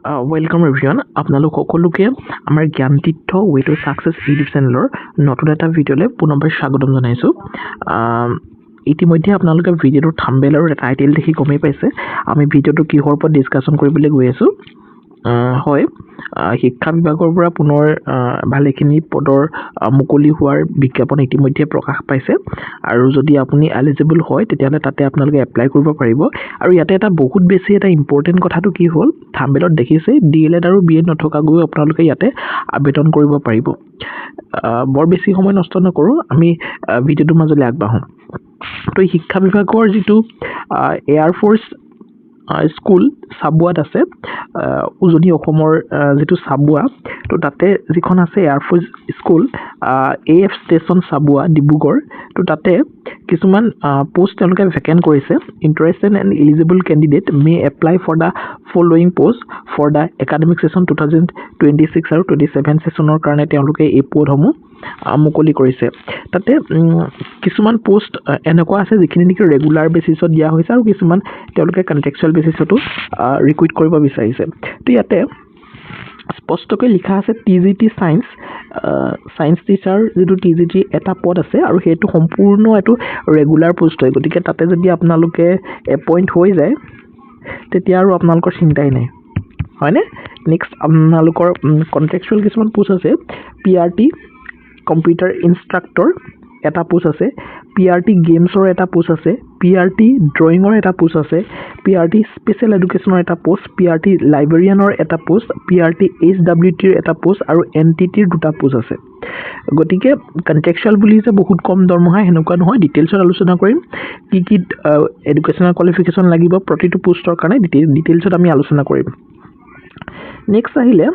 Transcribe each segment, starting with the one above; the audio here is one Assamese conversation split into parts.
Welcome everyone. আপোনালোক সকলোকে আমাৰ জ্ঞানতীৰ্থ ৱে টু সাকসেছ ইউটিউব চেনেলৰ নতুন এটা ভিডিঅ'লৈ পুনৰবাৰ স্বাগতম জনাইছোঁ। ইতিমধ্যে আপোনালোকে ভিডিঅ'টোৰ থাম্বনেইল আৰু টাইটেল দেখি গমেই পাইছে আমি ভিডিঅ'টো কিহৰ ওপৰত ডিছকাশ্যন কৰিবলৈ গৈ আছোঁ। হয়, শিক্ষা বিভাগৰ পৰা পুনৰ ভালেখিনি পদৰ মুকলি হোৱাৰ বিজ্ঞাপন ইতিমধ্যে প্ৰকাশ পাইছে আৰু যদি আপুনি এলিজিবল হয় তেতিয়াহ'লে তাতে আপোনালোকে এপ্লাই কৰিব পাৰিব। আৰু ইয়াতে এটা বহুত বেছি এটা ইম্পৰ্টেণ্ট কথাটো কি হ'ল, থাম্বনেইলত দেখিছে DLED আৰু BEd নথকাকৈও আপোনালোকে ইয়াতে আবেদন কৰিব পাৰিব। বৰ বেছি সময় নষ্ট নকৰোঁ, আমি ভিডিঅ'টোৰ মাজলৈ আগবাঢ়োঁ। তো শিক্ষা বিভাগৰ যিটো এয়াৰফ'ৰ্চ স্কুল চাবুৱাত আছে, উজনি অসমৰ যিটো চাবুৱা, তো তাতে যিখন আছে air force school AF station Chabua Dibrugarh, তো তাতে কিছুমান পোষ্ট তেওঁলোকে ভেকেণ্ট কৰিছে। Interested and eligible candidate may apply for the following post for the academic session 2026 আৰু 27 ছেশ্যনৰ কাৰণে তেওঁলোকে এই পদসমূহ মুকলি কৰিছে। তাতে কিছুমান পোষ্ট এনেকুৱা আছে যিখিনি নেকি ৰেগুলাৰ বেচিছত দিয়া হৈছে আৰু কিছুমান তেওঁলোকে কণ্টেক্সুৱেল বেচিছতো ৰিক্ৰুইট কৰিব বিচাৰিছে। তো ইয়াতে স্পষ্টকৈ লিখা আছে TGT ছায়েন্স টিচাৰ যিটো TGT এটা পদ আছে আৰু সেইটো সম্পূৰ্ণ এইটো ৰেগুলাৰ পোষ্ট হয়। গতিকে তাতে যদি আপোনালোকে এপইণ্ট হৈ যায় তেতিয়া আৰু আপোনালোকৰ চিন্তাই নাই, হয়নে? নেক্সট আপোনালোকৰ কণ্টেক্সুৱেল কিছুমান পোষ্ট আছে। PRT কম্পিউটাৰ ইনষ্ট্ৰাক্টৰ এটা পোষ্ট আছে, PRT গেমছৰ এটা পোষ্ট আছে, PRT ড্ৰয়িঙৰ এটা পোষ্ট আছে, PRT স্পেচিয়েল এডুকেশ্যনৰ এটা পোষ্ট, PRT লাইব্ৰেৰিয়ানৰ এটা পোষ্ট, PRT HWTৰ এটা পোষ্ট আৰু NTTৰ দুটা পোষ্ট আছে। গতিকে কণ্টেক্সুৱেল বুলি যে বহুত কম দৰমহা সেনেকুৱা নহয়, ডিটেইলছত আলোচনা কৰিম। কি এডুকেশ্যনেল কোৱালিফিকেশ্যন লাগিব প্ৰতিটো পোষ্টৰ কাৰণে ডিটেইলছত আমি আলোচনা কৰিম। নেক্সট আহিলে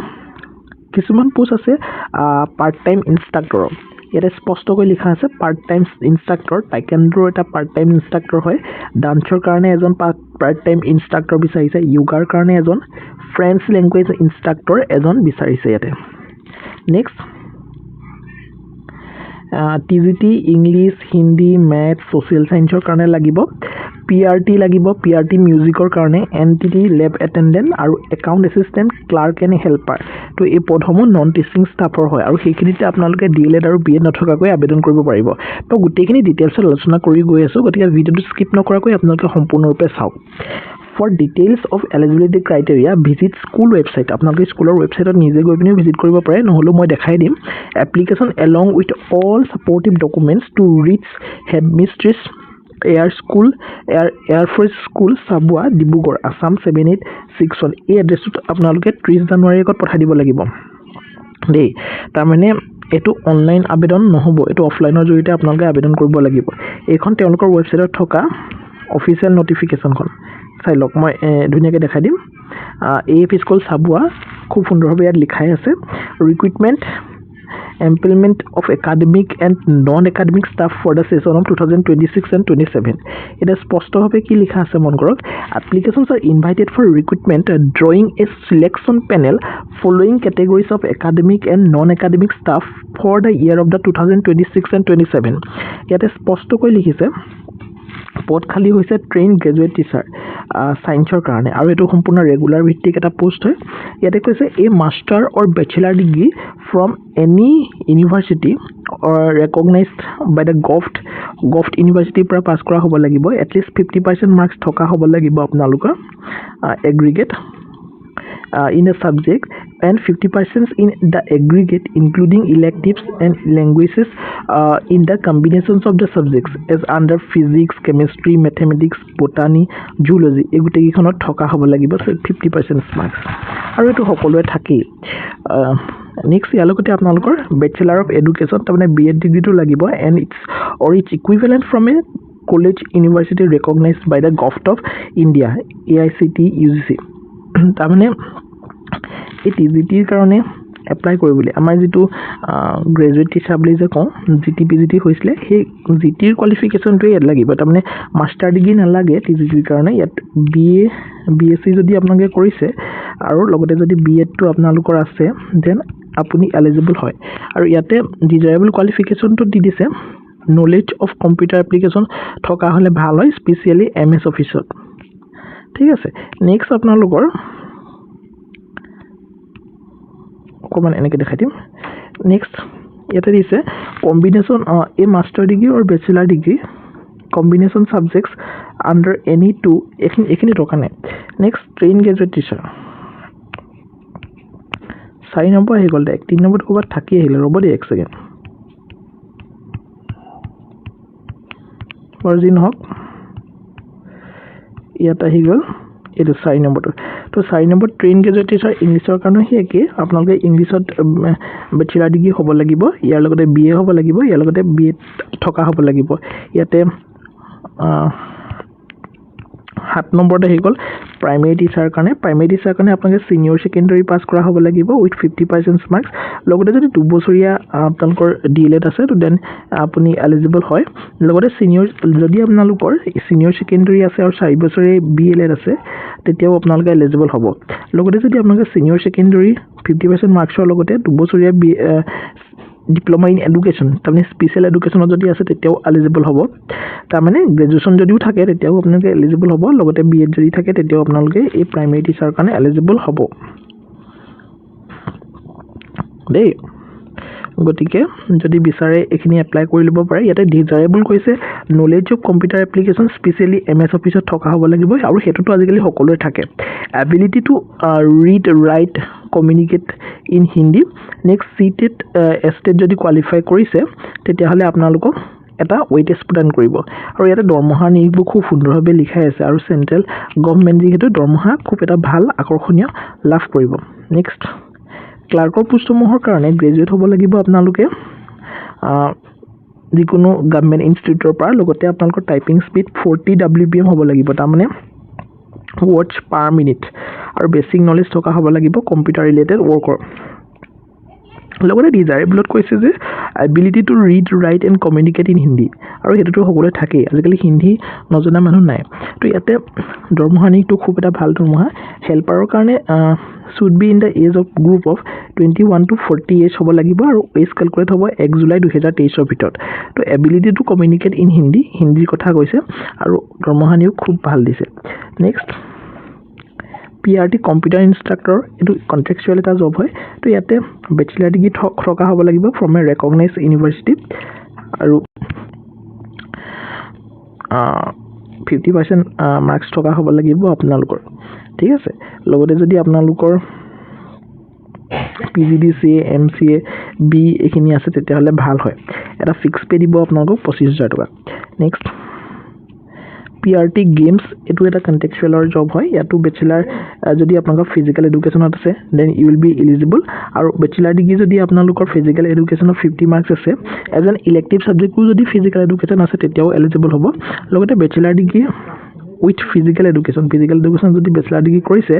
কিছুমান পোষ্ট আছে পাৰ্ট টাইম ইনষ্ট্ৰাক্টৰৰ। ইয়াতে স্পষ্টকৈ লিখা আছে পাৰ্ট টাইম ইনষ্ট্ৰাক্টৰ, টাইকাণ্ডোৰ এটা পাৰ্ট টাইম ইনষ্ট্ৰাক্টৰ হয়, ডান্সৰ কাৰণে এজন পাৰ্ট টাইম ইনষ্ট্ৰাক্টৰ বিচাৰিছে, য়োগাৰ কাৰণে এজন, ফ্ৰেঞ্চ লেংগুৱেজ ইনষ্ট্ৰাক্টৰ এজন বিচাৰিছে ইয়াতে। Next TGT English, Hindi, math, social ছায়েন্সৰ কাৰণে লাগিব, PRT লাগিব, PRT মিউজিকৰ কাৰণে, NTT লেব এটেণ্ডেণ্ট আৰু account assistant, clerk and helper. তো এই পদসমূহ নন টিচিং ষ্টাফৰ হয় আৰু সেইখিনিতে আপোনালোকে DLED আৰু BEd নথকাকৈ আবেদন কৰিব পাৰিব। তো গোটেইখিনি ডিটেইলছত আলোচনা কৰি গৈ আছোঁ, গতিকে ভিডিঅ'টো স্কিপ নকৰাকৈ আপোনালোকে সম্পূৰ্ণৰূপে চাওক। For details of eligibility criteria visit school website. আপোনালোকে স্কুলৰ ৱেবছাইটত নিজে গৈ পিনি ভিজিট কৰিব পাৰে, নহ'লেও মই দেখাই দিম। Application along with all supportive documents to reach headmistress air force school Chabua Dibrugarh Assam 7861। এই এড্ৰেছটোত আপোনালোকে 30 জানুৱাৰীৰ আগত পঠাই দিব লাগিব দেই। তাৰমানে এইটো অনলাইন আবেদন নহ'ব, এইটো অফলাইনৰ জৰিয়তে আপোনালোকে আবেদন কৰিব লাগিব। এইখন তেওঁলোকৰ ৱেবছাইটত থকা অফিচিয়েল নটিফিকেশ্যনখন চাই লওক, মই ধুনীয়াকৈ দেখাই দিম। AF স্কুল চাবুৱা খুব সুন্দৰভাৱে ইয়াত লিখাই আছে। Recruitment employment of academic and non academic staff for the session of 2026 and 27। এতিয়া স্পষ্টভাৱে কি লিখা আছে মন কৰক। Applications are invited for recruitment drawing a selection panel following categories of academic and non academic staff for the year of the 2026 and 27। ইয়াতে স্পষ্টকৈ লিখিছে পদ খালী হৈছে ট্ৰেইন গ্ৰেজুৱেট টিচাৰ ছায়েন্সৰ কাৰণে আৰু এইটো সম্পূৰ্ণ ৰেগুলাৰ ভিত্তিক এটা পোষ্ট হয়। ইয়াতে কৈছে a master or bachelor degree from any university recognized by the govt ইউনিভাৰ্চিটিৰ পৰা পাছ কৰা হ'ব লাগিব। এটলিষ্ট 50% মাৰ্কছ থকা হ'ব লাগিব আপোনালোকৰ aggregate in a subject and 50% in the aggregate including electives and languages in the combinations of the subjects as under physics, chemistry, mathematics, botany, zoology এই গোটেইকেইখনত থকা হ'ব লাগিব 50% মাৰ্কছ আৰু এইটো সকলোৱে থাকেই। নেক্সট ইয়াৰ লগতে আপোনালোকৰ বেচেলাৰ অফ এডুকেশ্যন তাৰমানে BEd ডিগ্ৰীটো লাগিব and its equivalent from a college university recognized by the govt of India AICT UGC। তাৰমানে এই TGTৰ কাৰণে এপ্লাই কৰিবলৈ আমাৰ যিটো গ্ৰেজুৱেট টিচাৰ বুলি যে কওঁ GT হৈছিলে, সেই GTৰ কোৱালিফিকেশ্যনটোৱে ইয়াত লাগিব। তাৰমানে মাষ্টাৰ ডিগ্ৰী নালাগে TGTৰ কাৰণে। ইয়াত BSc যদি আপোনালোকে কৰিছে আৰু লগতে যদি BEdটো আপোনালোকৰ আছে দেন আপুনি এলিজিবল হয়। আৰু ইয়াতে ডিজায়াৰেবল কোৱালিফিকেশ্যনটো দি দিছে নলেজ অফ কম্পিউটাৰ এপ্লিকেশ্যন থকা হ'লে ভাল হয়, স্পেচিয়েলি MS অফিচত। ঠিক আছে। নেক্সট আপোনালোকৰ অকমান এনেকৈ দেখাই দিম নেক্সট ইয়াতে দিছে combination a master degree or bachelor degree combination subjects under any two এইখিনি টকা নাই next train graduate teacher 4 number আহি গ'ল 3 নম্বৰত ক'ৰবাত থাকি আহিলে ৰ'ব দেই এক ছেকেণ্ড যি নহওক ইয়াত আহি গ'ল এইটো 4 নম্বৰটো তো 4 নম্বৰ ট্ৰেইন গ্ৰেজুৱেট টিচাৰ ইংলিছৰ কাৰণে সেই একেই আপোনালোকে ইংলিছত বেচেলাৰ ডিগ্ৰী হ'ব লাগিব ইয়াৰ লগতে বি এ হ'ব লাগিব ইয়াৰ লগতে বি এ থকা হ'ব লাগিব ইয়াতে 7 নম্বৰত আহি গ'ল প্ৰাইমেৰী টিচাৰ কাৰণে আপোনালোকে ছিনিয়ৰ ছেকেণ্ডাৰী পাছ কৰা হ'ব লাগিব উইথ 50% মাৰ্কছ লগতে যদি 2 বছৰীয়া আপোনালোকৰ ডিএলএড আছে তো দেন আপুনি এলিজিবল হয় লগতে ছিনিয়ৰ যদি আপোনালোকৰ ছিনিয়ৰ ছেকেণ্ডাৰী আছে আৰু 4 বছৰীয়া বিএলএড আছে তেতিয়াও আপোনালোকে এলিজিবল হ'ব লগতে যদি আপোনালোকে ছিনিয়ৰ ছেকেণ্ডাৰী 50% মাৰ্কছৰ লগতে 2 বছৰীয়া ডিপ্ল'মা ইন এডুকেশ্যন তাৰমানে স্পেচিয়েল এডুকেশ্যনত যদি আছে তেতিয়াও এলিজিবল হ'ব তাৰমানে গ্ৰেজুৱেশ্যন যদিও থাকে তেতিয়াও আপোনালোকে এলিজিবল হ'ব লগতে বি এড যদি থাকে তেতিয়াও আপোনালোকে এই প্ৰাইমেৰী টিচাৰ কাৰণে এলিজিবল হ'ব দেই গতিকে যদি বিচাৰে এইখিনি এপ্লাই কৰি ল'ব পাৰে ইয়াতে ডিজাৰেবল কৈছে knowledge of computer application specially MS অফিচত থকা হ'ব লাগিব আৰু সেইটোতো আজিকালি সকলোৰে থাকে ability to read write communicate in Hindi next seated estate যদি কোৱালিফাই কৰিছে তেতিয়াহ'লে আপোনালোকক এটা ৱেইটেজ প্ৰদান কৰিব আৰু ইয়াতে দৰমহা নিয়োগবোৰ খুব সুন্দৰভাৱে লিখাই আছে আৰু চেণ্ট্ৰেল গভৰ্ণমেণ্ট যিহেতু দৰমহা খুব এটা ভাল আকৰ্ষণীয় লাভ কৰিব নেক্সট ক্লাৰ্কৰ পোষ্টসমূহৰ কাৰণে গ্ৰেজুৱেট হ'ব লাগিব আপোনালোকে যিকোনো গভৰ্ণমেণ্ট ইনষ্টিটিউটৰ পৰা লগতে আপোনালোকৰ টাইপিং স্পীড 40 WPM হ'ব লাগিব তাৰমানে ৱৰ্ডছ পাৰ মিনিট আৰু বেছিক নলেজ থকা হ'ব লাগিব কম্পিউটাৰ ৰিলেটেড ৱৰ্কৰ লগতে ডিজাৰেবলত কৈছে যে ability to read write and communicate in Hindi আৰু সেইটোতো সকলোৱে থাকেই আজিকালি হিন্দী নজনা মানুহ নাই তো ইয়াতে দৰমহা নিয়োগটো খুব এটা ভাল দৰমহা হেল্পাৰৰ কাৰণে should be in the age of group of 21 to 40 years হ'ব লাগিব আৰু এজ ক্যালকুলেট হ'ব 1 জুলাই 2023 ৰ ভিতৰত তো এবিলিটি টু কমিউনিকেট ইন হিন্দীৰ কথা কৈছে আৰু দৰমহা নিয়োগ খুব ভাল দিছে নেক্সট PRT কম্পিউটাৰ ইনষ্ট্ৰাক্টৰ এটো কন্ট্ৰেকচুৱেল এটা জব হয় তো ইয়াতে বেচেলাৰ ডিগ্ৰী থকা হ'ব লাগিব ফ্ৰম এ ৰেকগনাইজড ইউনিভাৰ্চিটি আৰু 50% মাৰ্কস থকা হ'ব লাগিব আপোনালোকৰ ঠিক আছে লগতে যদি আপোনালোকৰ PGDCA MCA B এখিনি আছে তেতিয়াহ'লে ভাল হয় এটা ফিক্স পে দিব আপোনালোকক 25000 টকা নেক্সট PRT গেমছ এটো এটা কন্টেক্সচুৱেলৰ জব হয় ইয়াতো বেচেলাৰ যদি আপোনালোকৰ ফিজিক্যাল এডুকেশ্যনত আছে then you will be eligible আৰু বেচেলাৰ ডিগ্ৰী যদি আপোনালোকৰ ফিজিক্যাল এডুকেশ্যনত 50 মাৰ্কস আছে এজ এন ইলেক্টিভ সাবজেক্টও যদি ফিজিক্যাল এডুকেশ্যন আছে তেতিয়াও এলিজিবল হ'ব লগতে bachelor degree with physical education যদি bachelor degree কৰিছে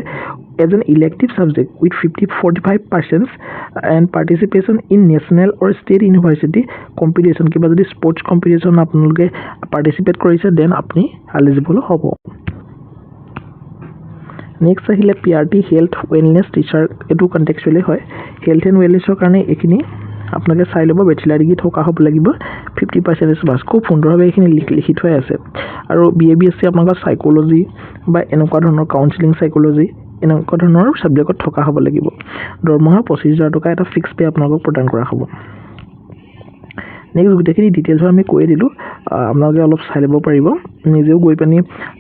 as an elective subject with 45% and participation in national or state university competition কিবা যদি sports competition আপোনালোকে participate কৰিছে then আপুনি eligible হ'ব next আহিলে PRT health wellness teacher এটো contextually হয় health and wellness ৰ কাৰণে এখিনি আপোনালোকে চাই ল'ব বেচেলাৰ ডিগ্ৰী থকা হ'ব লাগিব 50% মাৰ্কস খুব সুন্দৰভাৱে এখিনি লিখি থোৱা আছে আৰু BABSC আপোনালোকৰ সাইকোলজি বা এনেকুৱা ধৰণৰ কাউন্সেলিং সাইকোলজি এনেকুৱা ধৰণৰ সাবজেক্টত থকা হ'ব লাগিব দৰমহা 25000 টকা এটা ফিক্স পে আপোনালোকক প্ৰদান কৰা হ'ব নেক্সট গুটেখিনি ডিটেইলছ আমি কৈ দিলো আপোনালোকে অলপ চাই ল'ব পাৰিব নিজেও গৈ পানি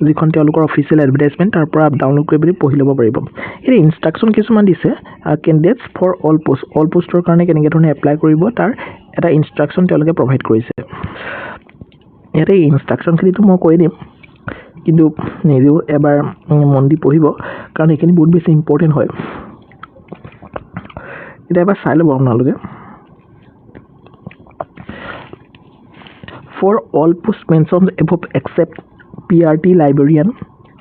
যিখন তেওঁলোকৰ অফিচিয়েল এডভাৰটাইজমেন্ট তাৰ পৰা ডাউনলোড কৰি পানি পঢ়ি ল'ব পাৰিব এই ইনষ্ট্ৰাকচন কিছুমান দিছে ক্যান্ডিডেটস ফৰ অল পোষ্টৰ কাৰণে কেনেকৈ ধৰণে এপ্লাই কৰিব তাৰ এটা ইনষ্ট্ৰাকচন তেওঁলোকে প্ৰভাইড কৰিছে ইয়াতে ইনষ্ট্ৰাকচনখিনিটো মই কৈ দিম কিন্তু নিজেও এবাৰ মন দি পঢ়িব কাৰণ এইখিনি বহুত বেছি ইম্পৰ্টেন্ট হয় এটা এবাৰ চাই ল'ব আপোনালোকে For all posts mentioned above except PRT librarian,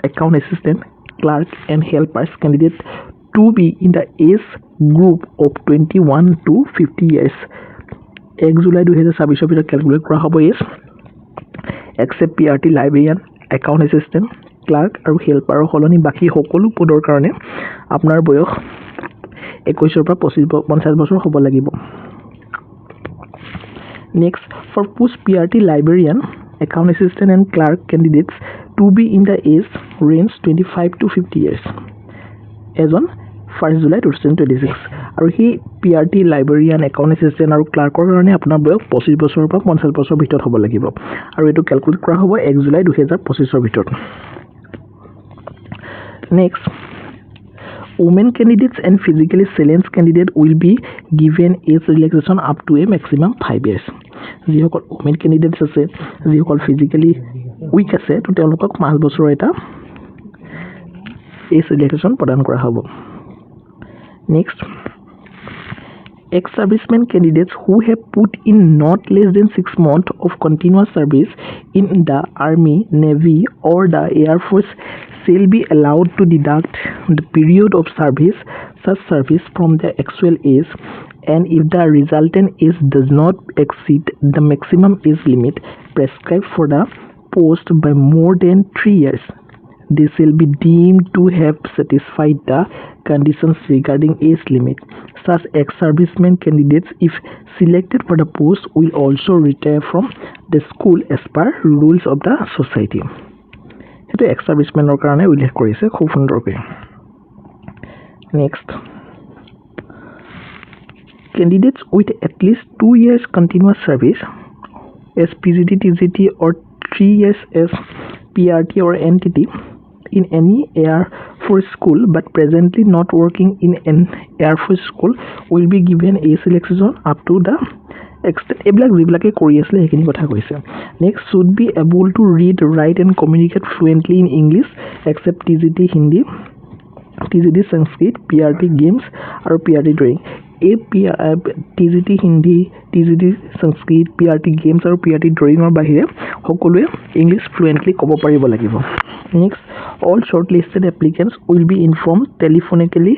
account assistant, clerk and helpers candidate to be in the age group of 21 to 50 years. 1 July 2026 ভিতৰত ক্যালকুলেট কৰা হ'ব age except PRT librarian, account assistant, clerk আৰু helper হলনি বাকি সকলো পদৰ কাৰণে আপোনাৰ বয়স 21 ৰ পৰা 50 বছৰ হ'ব লাগিব Next, for post PRT librarian, account assistant and clerk candidates to be in the age range 25 to 50 years as on 1st July 2026. আৰু সেই PRT লাইব্ৰেৰিয়ান একাউণ্ট এছিষ্টেণ্ট আৰু ক্লাৰ্কৰ কাৰণে আপোনাৰ বয়স 25 বছৰৰ পৰা 50 বছৰৰ ভিতৰত হ'ব লাগিব আৰু এইটো কেলকুলেট কৰা হ'ব 1 জুলাই 2025 ৰ ভিতৰত next women candidates and physically challenged candidate will be given age relaxation up to a maximum 5 years যিসকল women candidates আছে যিসকল physically weak আছে তো তেওঁলোকক 5 বছৰৰ এটা age relaxation প্ৰদান কৰা হ'ব next ex-servicemen candidates who have put in not less than 6 months of continuous service in the army navy or the air force shall be allowed to deduct the period of such service from their actual age and if the resultant age does not exceed the maximum age limit prescribed for the post by more than 3 years they shall be deemed to have satisfied the conditions regarding age limit such ex-servicemen candidates if selected for the post will also retire from the school as per rules of the society এটো ex-servicemenৰ কাৰণে উল্লেখ কৰিছে খুব সুন্দৰকৈ next candidates with at least 2 years continuous service as PGT TGT or 3 years as PRT or NTT in any Air Force school but presently not working in an Air Force school will be given a selection up to the extent এইবিলাক যিবিলাকে কৰি আছিলে সেইখিনি কথা কৈছে next should be able to read write and communicate fluently in English except TGT Hindi TGT Sanskrit PRT games আৰু PRT drawing TGT Hindi TGT Sanskrit PRT games আৰু PRT drawing ৰ বাহিৰে সকলোৱে English fluently ক'ব পাৰিব লাগিব next all shortlisted applicants will be informed telephonically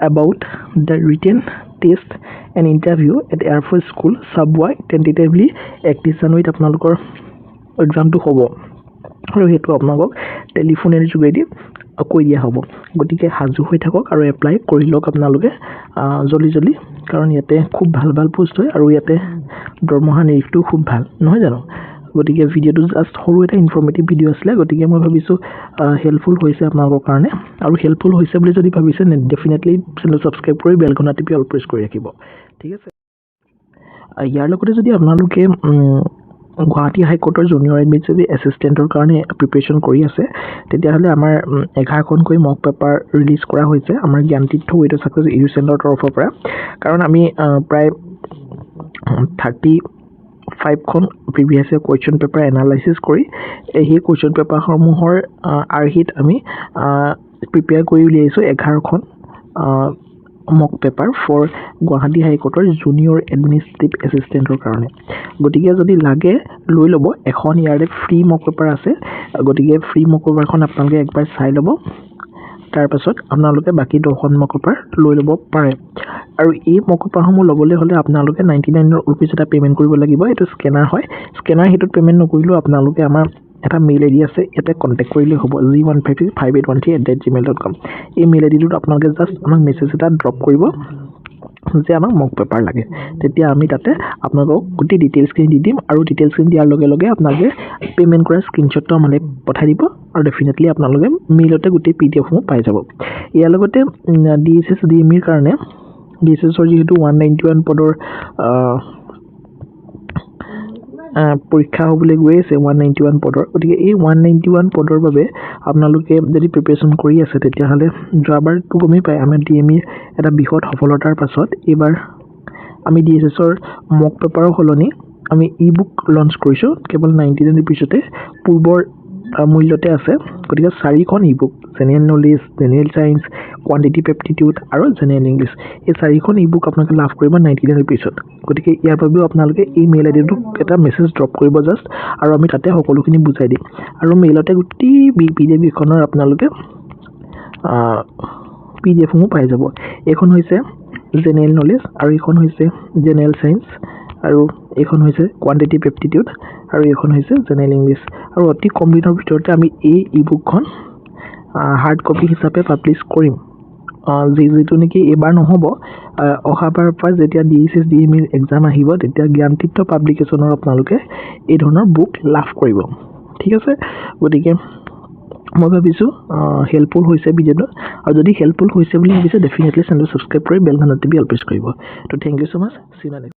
about the written test and interview at Air Force School Subway tentatively 31 January আপোনালোকৰ এক্সামটো হ'ব আৰু হেতু আপোনালোকক টেলিফোনৰ যোগেদি কৈ দিয়া হ'ব গতিকে হাজু হৈ থাকক আৰু এপ্লাই কৰি লওক আপোনালোকে জলদি কাৰণ ইয়াতে খুব ভাল পোষ্ট হয় আৰু ইয়াতে দৰমহা নিৰিখটো খুব ভাল নহয় জানো গতিকে ভিডিওটো জাস্ট সৰু এটা ইনফৰমেটিভ ভিডিও আছিল গতিকে মই ভাবিছো হেল্পফুল হৈছে আপোনালোকৰ কাৰণে আৰু হেল্পফুল হৈছে বুলি যদি ভাবিছে ডেফিনেটলি চেনেল সাবস্ক্ৰাইব কৰি বেল আইকন টিপি অল প্ৰেছ কৰি ৰাখিব ঠিক আছে ইয়াৰ লগতে যদি আপোনালোকে গুৱাহাটী হাইকোৰ্টৰ জুনিয়ৰ এডমিনিষ্ট্ৰেটিভ এছিষ্টেণ্টৰ কাৰণে প্ৰিপাৰেচন কৰি আছে তেতিয়াহ'লে আমাৰ 11খনকৈ মক পেপাৰ ৰিলিজ কৰা হৈছে আমাৰ জ্ঞানতীৰ্থ ৱেটো সাকসেছ এডুকেশ্যনৰ তৰফৰ পৰা কাৰণ আমি প্ৰায় 35খন previous year question paper analysis কৰি এই কোৱেশ্চন পেপাৰসমূহৰ আৰ্হিত আমি প্ৰিপেয়াৰ কৰি উলিয়াইছো 11খন মক পেপাৰ ফৰ গুৱাহাটী হাইকোৰ্টৰ জুনিয়ৰ এডমিনিষ্ট্ৰেটিভ এছিষ্টেণ্টৰ কাৰণে গতিকে যদি লাগে লৈ ল'ব এখন ইয়াৰে ফ্ৰী মক পেপাৰ আছে গতিকে ফ্ৰী মক পেপাৰখন আপোনালোকে একবাৰ চাই ল'ব তাৰ পাছত আপোনালোকে বাকি 10খন মক পেপাৰ লৈ ল'ব পাৰে আৰু এই মক পেপাৰসমূহ ল'বলৈ হ'লে আপোনালোকে 99 रुपीस এটা পেমেন্ট কৰিব লাগিব এটো স্কেনাৰ হয় স্কেনাৰ হেতুত পেমেন্ট নকৰিলেও আপোনালোকে আমাৰ এটা মেইল আইডি আছে ইয়াতে কন্টাক্ট কৰিলে হ'ব g1535813@gmail.com এই মেইল আইডিটোত আপোনালোকে জাস্ট আমাক মেছেজ এটা ড্ৰপ কৰিব যে আমাক মক পেপাৰ লাগে তেতিয়া আমি তাতে আপোনালোকক গোটেই ডিটেইলছখিনি দি দিম আৰু ডিটেইলছখিনি দিয়াৰ লগে লগে আপোনালোকে পেমেন্ট কৰা স্ক্ৰিনশ্বটটো আমালৈ পঠাই দিব আৰু ডেফিনেটলি আপোনালোকে মেইলতে গোটেই PDF সমূহ পাই যাব ইয়াৰ লগতে DSS DME ৰ কাৰণে DSSৰ যেহেতু 191 পদৰ পৰীক্ষা হ'বলৈ গৈ আছে 191 পদৰ গতিকে এই 191 পদৰ বাবে আপোনালোকে যদি প্ৰিপাৰেচন কৰি আছে তেতিয়াহ'লে যোৱাবাৰটো গমেই পায় আমাৰ DME এটা বিহত সফলতাৰ পাছত এবাৰ আমি DSSৰ মক পেপাৰৰ হলনি আমি ই-বুক লঞ্চ কৰিছো কেৱল 99 रुपीसতে পূৰ্বৰ মূল্যতে আছে গতিকে 4খন ebook general knowledge general science quantitative aptitude আৰু জেনেৰেল ইংলিশ এই 4খন ই-বুক আপোনালোকে লাভ কৰিব 99 रुपीसত গতিকে ইয়াৰ বাবেও আপোনালোকে এই মেইল আইডিটো এটা মেছেজ ড্ৰপ কৰিব জাস্ট আৰু আমি তাতে সকলোখিনি বুজাই দিম আৰু মেইলতে গুটি PDF খনৰ আপোনালোকে PDF সমূহ পাই যাব এখন হৈছে জেনেৰেল নলেজ আৰু এখন হৈছে জেনেৰেল সায়েন্স আৰু এখন হৈছে কোৱান্টিটিভ এপটিটিউড আৰু এখন হৈছে জেনেৰেল ইংলিশ আৰু অতি কম দিনৰ ভিতৰতে আমি এই ই-বুকখন হাৰ্ড কপি হিচাপে পাবলিশ কৰিম যেটো নেকি এবাৰ নহব অহাবাৰ পৰা যেতিয়া DSS DME এক্সাম আহিব তেতিয়া জ্ঞানতীৰ্থ পাবলিকেশনৰ আপোনালোকে এই ধৰণৰ বুক লাভ কৰিব ঠিক আছে গতিকে মই ভাবিছোঁ হেল্পফুল হৈছে ভিডিঅ'টো আৰু যদি হেল্পফুল হৈছে বুলি ভাবিছে ডেফিনেটলি চেনেলটো ছাবস্ক্ৰাইব কৰি বেল ঘণ্টাটো অল প্ৰেছ কৰিব তো thank you so' much see you next